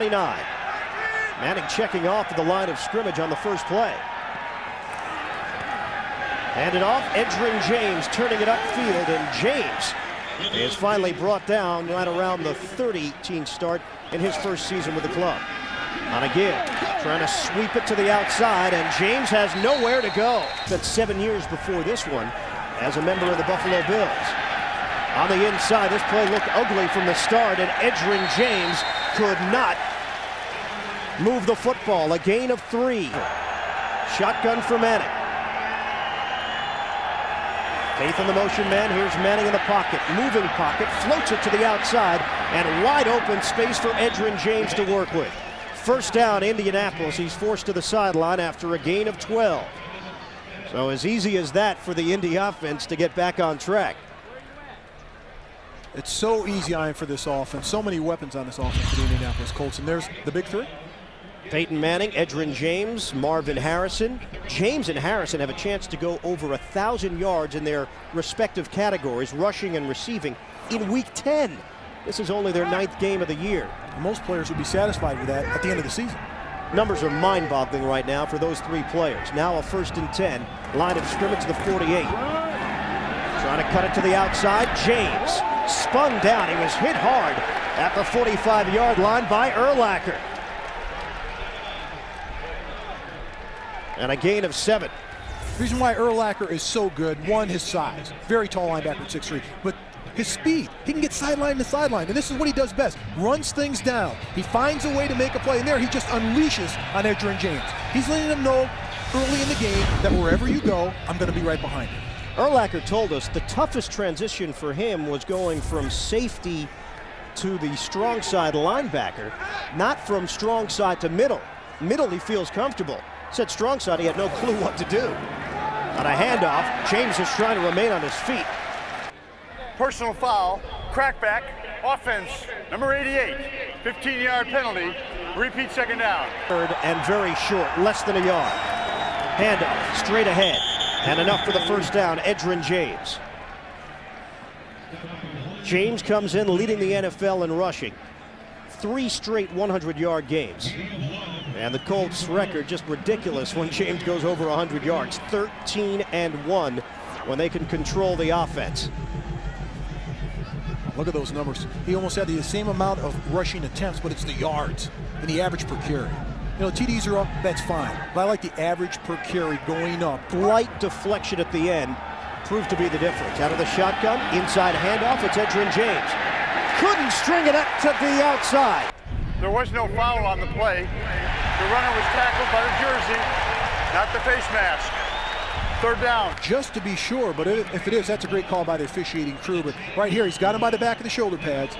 29. Manning checking off at the line of scrimmage on the first play. Handed off, Edgerrin James turning it upfield, and James is finally brought down right around the 30-team start in his first season with the club. On a give, trying to sweep it to the outside, and James has nowhere to go. That's 7 years before this one as a member of the Buffalo Bills. On the inside, this play looked ugly from the start, and Edgerrin James could not move the football. A gain of 3. Shotgun for Manning. Faith in the motion man. Here's Manning in the pocket. Moving pocket. Floats it to the outside. And wide open space for Edgerrin James to work with. First down, Indianapolis. He's forced to the sideline after a gain of 12. So as easy as that for the Indy offense to get back on track. It's so easy, Ian, for this offense. So many weapons on this offense for the Indianapolis Colts. And there's the big three. Peyton Manning, Edgerrin James, Marvin Harrison. James and Harrison have a chance to go over 1,000 yards in their respective categories, rushing and receiving, in Week 10. This is only their 9th game of the year. And most players would be satisfied with that at the end of the season. Numbers are mind-boggling right now for those 3 players. Now a 1st and 10. Line of scrimmage, the 48. Trying to cut it to the outside. James spun down. He was hit hard at the 45-yard line by Urlacher. And a gain of 7. The reason why Urlacher is so good, one, his size. Very tall linebacker at 6'3", but his speed. He can get sideline to sideline, and this is what he does best. Runs things down. He finds a way to make a play, and there he just unleashes on Edgerrin James. He's letting them know early in the game that wherever you go, I'm going to be right behind you. Urlacher told us the toughest transition for him was going from safety to the strong side linebacker, not from strong side to middle. Middle he feels comfortable. Said strong side, he had no clue what to do. On a handoff, James is trying to remain on his feet. Personal foul, crackback, offense, number 88, 15-yard penalty, repeat second down. Third and very short, less than a yard. Handoff, straight ahead, and enough for the first down, Edgerrin James. James comes in leading the NFL in rushing. 3 straight 100-yard games. And the Colts record just ridiculous when James goes over 100 yards. 13-1 when they can control the offense. Look at those numbers. He almost had the same amount of rushing attempts, but it's the yards and the average per carry. You know, TDs are up, that's fine. But I like the average per carry going up. Light deflection at the end proved to be the difference. Out of the shotgun, inside handoff, it's Edgerrin James. Couldn't string it up to the outside. There was no foul on the play. The runner was tackled by the jersey, not the face mask. Third down. Just to be sure, but if it is, that's a great call by the officiating crew. But right here, he's got him by the back of the shoulder pads.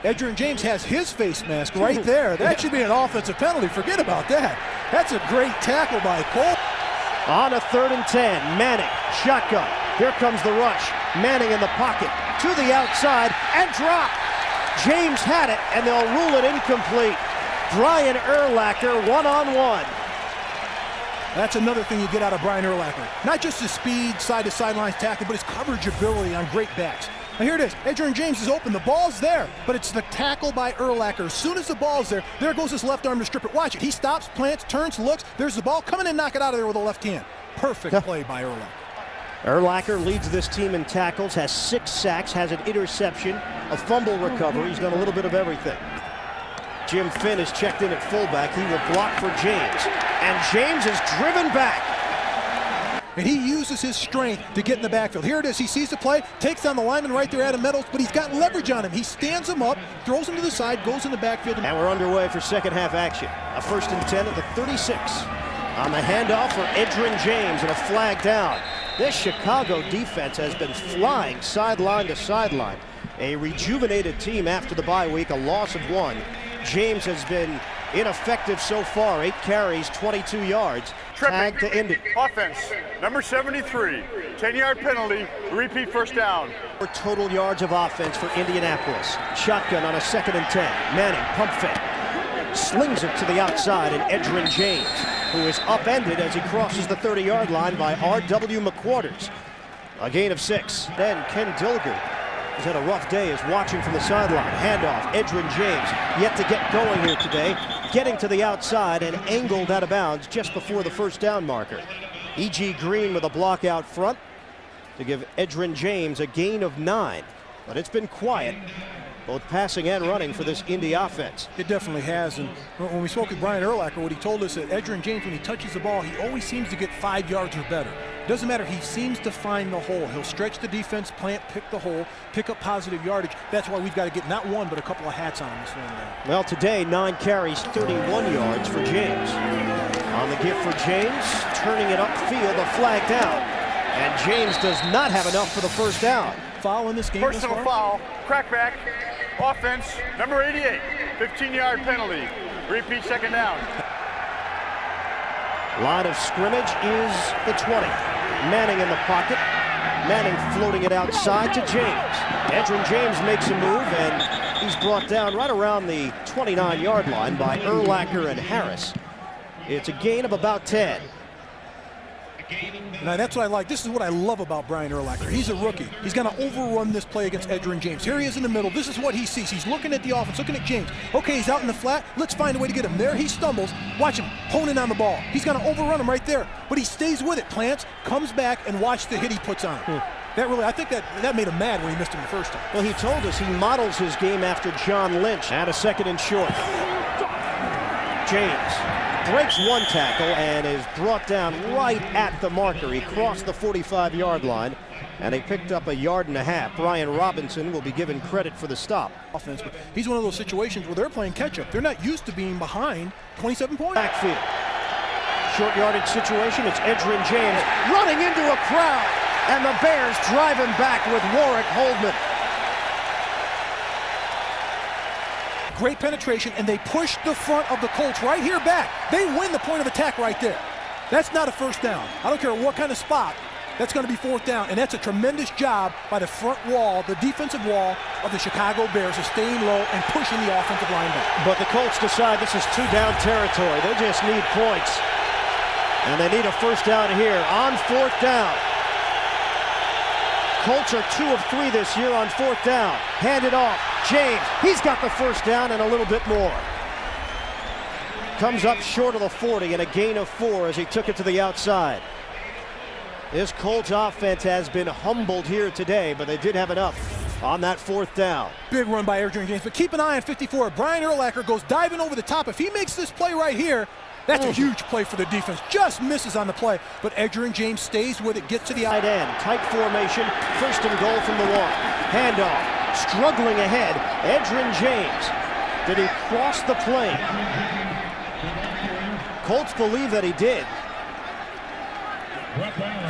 Edgerrin James has his face mask right there. That should be an offensive penalty. Forget about that. That's a great tackle by Cole. On a 3rd and 10, Manning, shotgun. Here comes the rush. Manning in the pocket, to the outside, and drop. James had it, and they'll rule it incomplete. Brian Urlacher, one-on-one. That's another thing you get out of Brian Urlacher. Not just his speed, side-to-side lines tackle, but his coverage ability on great backs. Now here it is. Edgerrin James is open. The ball's there, but it's the tackle by Urlacher. As soon as the ball's there, there goes his left arm to strip it. Watch it. He stops, plants, turns, looks. There's the ball. Come in and knock it out of there with a left hand. Perfect play by Urlacher. Urlacher leads this team in tackles, has 6 sacks, has an interception, a fumble recovery. He's done a little bit of everything. Jim Finn is checked in at fullback. He will block for James. And James is driven back. And he uses his strength to get in the backfield. Here it is. He sees the play, takes down the lineman right there, Adam Meadows, but he's got leverage on him. He stands him up, throws him to the side, goes in the backfield. And we're underway for second half action. A 1st and 10 at the 36. On the handoff for Edgerrin James and a flag down. This Chicago defense has been flying sideline to sideline. A rejuvenated team after the bye week, a loss of 1. James has been ineffective so far. 8 carries, 22 yards. Tag to Indy. Offense, number 73, 10-yard penalty, repeat first down. Total yards of offense for Indianapolis. Shotgun on a 2nd and 10. Manning, pump fake. Slings it to the outside, and Edgerrin James, who is upended as he crosses the 30-yard line by R.W. McQuarters. A gain of 6. Then Ken Dilger He's had a rough day, is watching from the sideline. Handoff, Edgerrin James, yet to get going here today. Getting to the outside and angled out of bounds just before the first down marker. E.G. Green with a block out front to give Edgerrin James a gain of 9. But it's been quiet, both passing and running, for this Indy offense. It definitely has. And when we spoke with Brian Urlacher, what he told us that Edgerrin James, when he touches the ball, he always seems to get 5 yards or better. Doesn't matter, he seems to find the hole. He'll stretch the defense, pick the hole, pick up positive yardage. That's why we've got to get not one, but a couple of hats on him this one day. Well, today, 9 carries, 31 yards for James. On the give for James, turning it upfield, a flag down. And James does not have enough for the first down. Foul in this game. Personal foul, crackback, offense, number 88, 15-yard penalty. Repeat second down. Line of scrimmage is the 20. Manning in the pocket. Manning floating it outside to James. Edgerrin James makes a move, and he's brought down right around the 29-yard line by Urlacher and Harris. It's a gain of about 10. Now that's what I like. This is what I love about Brian Urlacher. He's a rookie. He's going to overrun this play against Edgerrin James. Here he is in the middle. This is what he sees. He's looking at the offense, looking at James. Okay, he's out in the flat. Let's find a way to get him. There he stumbles. Watch him honing on the ball. He's going to overrun him right there. But he stays with it. Plants, comes back, and watch the hit he puts on. That really, I think that made him mad when he missed him the first time. Well, he told us he models his game after John Lynch. At a second and short. James breaks one tackle and is brought down right at the marker. He crossed the 45-yard line, and he picked up 1.5 yards. Brian Robinson will be given credit for the stop. Offense, but he's one of those situations where they're playing catch-up. They're not used to being behind 27 points. Backfield. Short yardage situation. It's Edgerrin James running into a crowd, and the Bears drive him back with Warwick Holdman. Great penetration, and they push the front of the Colts right here back. They win the point of attack right there. That's not a first down. I don't care what kind of spot. That's going to be fourth down, and that's a tremendous job by the front wall, the defensive wall of the Chicago Bears, of staying low and pushing the offensive line back. But the Colts decide this is 2-down territory. They just need points, and they need a first down here on fourth down. Colts are 2 of 3 this year on fourth down. Hand it off. James, he's got the first down and a little bit more. Comes up short of the 40 and a gain of 4 as he took it to the outside. This Colts offense has been humbled here today, but they did have enough on that fourth down. Big run by Edgerrin James, but keep an eye on 54. Brian Urlacher goes diving over the top. If he makes this play right here, that's a huge play for the defense. Just misses on the play, but Edgerrin James stays with it, gets to the Tight end, tight formation, first and goal from the 1. Handoff, struggling ahead, Edgerrin James. Did he cross the plane? Colts believe that he did.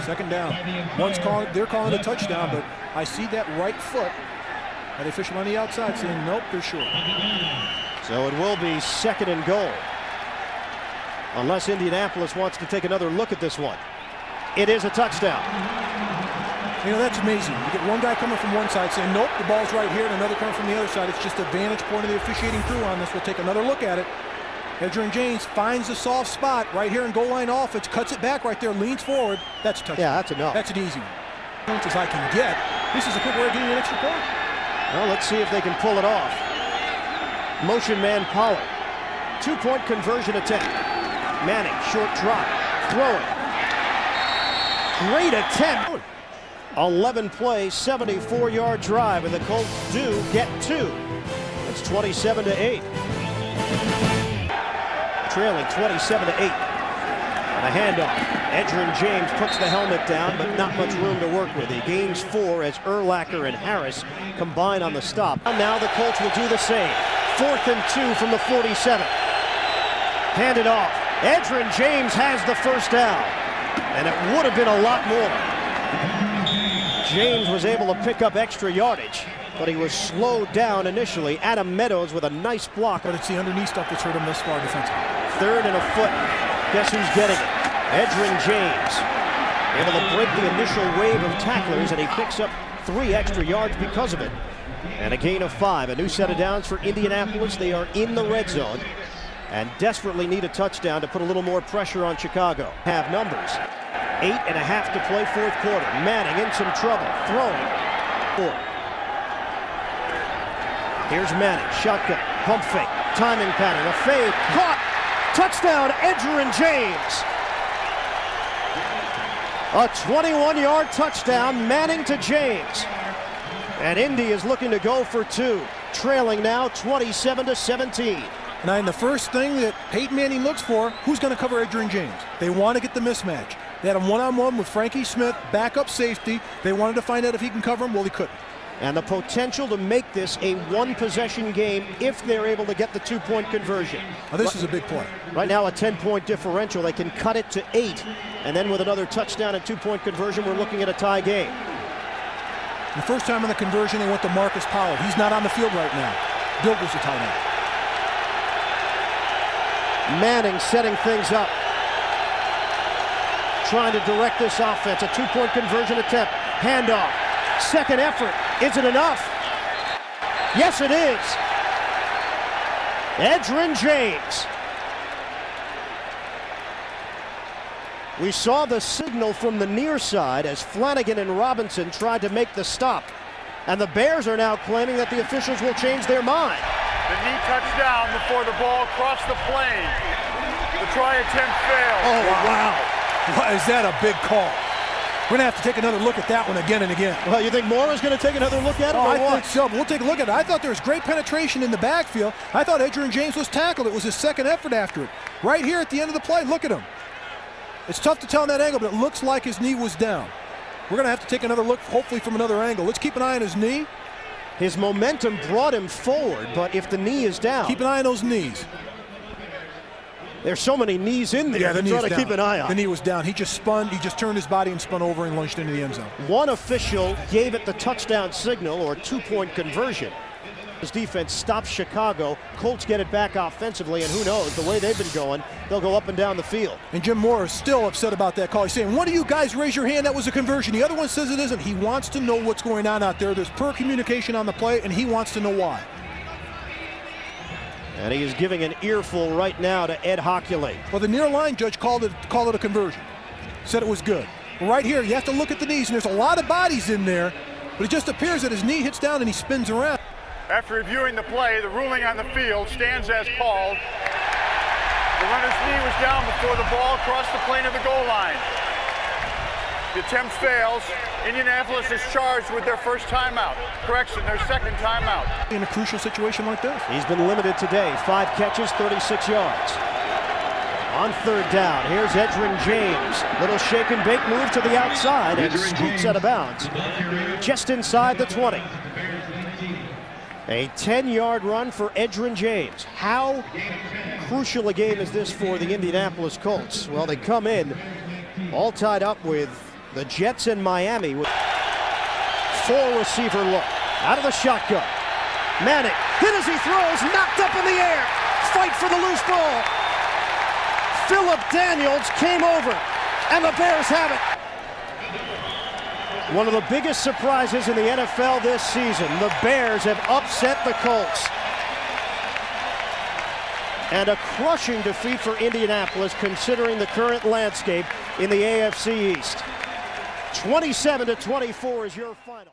Second down. They're calling it a touchdown, but I see that right foot by the official on the outside saying, nope, they're short. So it will be second and goal, unless Indianapolis wants to take another look at this one. It is a touchdown. You know, that's amazing. You get one guy coming from one side saying, nope, the ball's right here, and another coming from the other side. It's just a vantage point of the officiating crew on this. We'll take another look at it. Edgerrin James finds the soft spot right here in goal line offense, cuts it back right there, leans forward. That's a touchdown. Yeah, that's enough. That's an easy one. Points as I can get. This is a quick way of getting an extra point. Well, let's see if they can pull it off. Motion man Pollard. 2-point conversion attempt. Manning, short drop, throwing. Great attempt. 11 play, 74-yard drive, and the Colts do get 2. It's 27-8. Trailing 27-8. And a handoff. Edgerrin James puts the helmet down, but not much room to work with. He gains 4 as Urlacher and Harris combine on the stop. Now the Colts will do the same. 4th and 2 from the 47. Handed off. Edgerrin James has the first down, and it would have been a lot more. James was able to pick up extra yardage, but he was slowed down initially. Adam Meadows with a nice block. But it's the underneath stuff that's hurt him this far defensively. 3rd and a foot. Guess who's getting it? Edgerrin James. Able to break the initial wave of tacklers, and he picks up 3 extra yards because of it. And a gain of 5. A new set of downs for Indianapolis. They are in the red zone and desperately need a touchdown to put a little more pressure on Chicago. Have numbers. 8.5 to play, 4th quarter. Manning in some trouble. Throwing. 4. Here's Manning, shotgun, pump fake, timing pattern, a fade, caught, touchdown, Edgerrin James. A 21-yard touchdown, Manning to James. And Indy is looking to go for two, trailing now 27-17. And the first thing that Peyton Manning looks for, who's going to cover Edgerrin James? They want to get the mismatch. They had him one-on-one with Frankie Smith, backup safety. They wanted to find out if he can cover him. Well, he couldn't. And the potential to make this a one-possession game if they're able to get the two-point conversion. Now, this is a big play. Right now, a 10-point differential. They can cut it to 8. And then with another touchdown and two-point conversion, we're looking at a tie game. The first time in the conversion, they went to Marcus Powell. He's not on the field right now. Dilger's the timeout. Manning setting things up. Trying to direct this offense. A two-point conversion attempt. Handoff. Second effort. Is it enough? Yes, it is. Edgerrin James. We saw the signal from the near side as Flanagan and Robinson tried to make the stop. And the Bears are now claiming that the officials will change their mind. The knee touched down before the ball crossed the plane. The try attempt failed. Oh, wow. Is that a big call? We're going to have to take another look at that one again and again. Well, you think Moore is going to take another look at it? I think so. We'll take a look at it. I thought there was great penetration in the backfield. I thought Edgerrin James was tackled. It was his second effort after it. Right here at the end of the play, look at him. It's tough to tell in that angle, but it looks like his knee was down. We're going to have to take another look, hopefully from another angle. Let's keep an eye on his knee. His momentum brought him forward, but if the knee is down... Keep an eye on those knees. There's so many knees in there. Yeah, the knee was down. Keep an eye on. The knee was down. He just turned his body and spun over and lunged into the end zone. One official gave it the touchdown signal or two-point conversion. His defense stops Chicago. Colts get it back offensively, and who knows, the way they've been going, they'll go up and down the field. And Jim Moore is still upset about that call. He's saying, one of you guys raise your hand, that was a conversion. The other one says it isn't. He wants to know what's going on out there. There's poor communication on the play, and he wants to know why. And he is giving an earful right now to Ed Hockley. Well, the near line judge called it a conversion. Said it was good. But right here, you have to look at the knees, and there's a lot of bodies in there, but it just appears that his knee hits down and he spins around. After reviewing the play, the ruling on the field stands as called. The runner's knee was down before the ball crossed the plane of the goal line. The attempt fails. Indianapolis is charged with their first timeout. Correction, their second timeout. In a crucial situation like this. He's been limited today. 5 catches, 36 yards. On third down, here's Edgerrin James. Little shake and bake move to the outside and scoots out of bounds. Just inside the 20. A 10-yard run for Edgerrin James. How crucial a game is this for the Indianapolis Colts? Well, they come in all tied up with the Jets and Miami. With 4-receiver look. Out of the shotgun. Manning hit as he throws, knocked up in the air. Fight for the loose ball. Phillip Daniels came over, and the Bears have it. One of the biggest surprises in the NFL this season. The Bears have upset the Colts. And a crushing defeat for Indianapolis considering the current landscape in the AFC East. 27-24 is your final.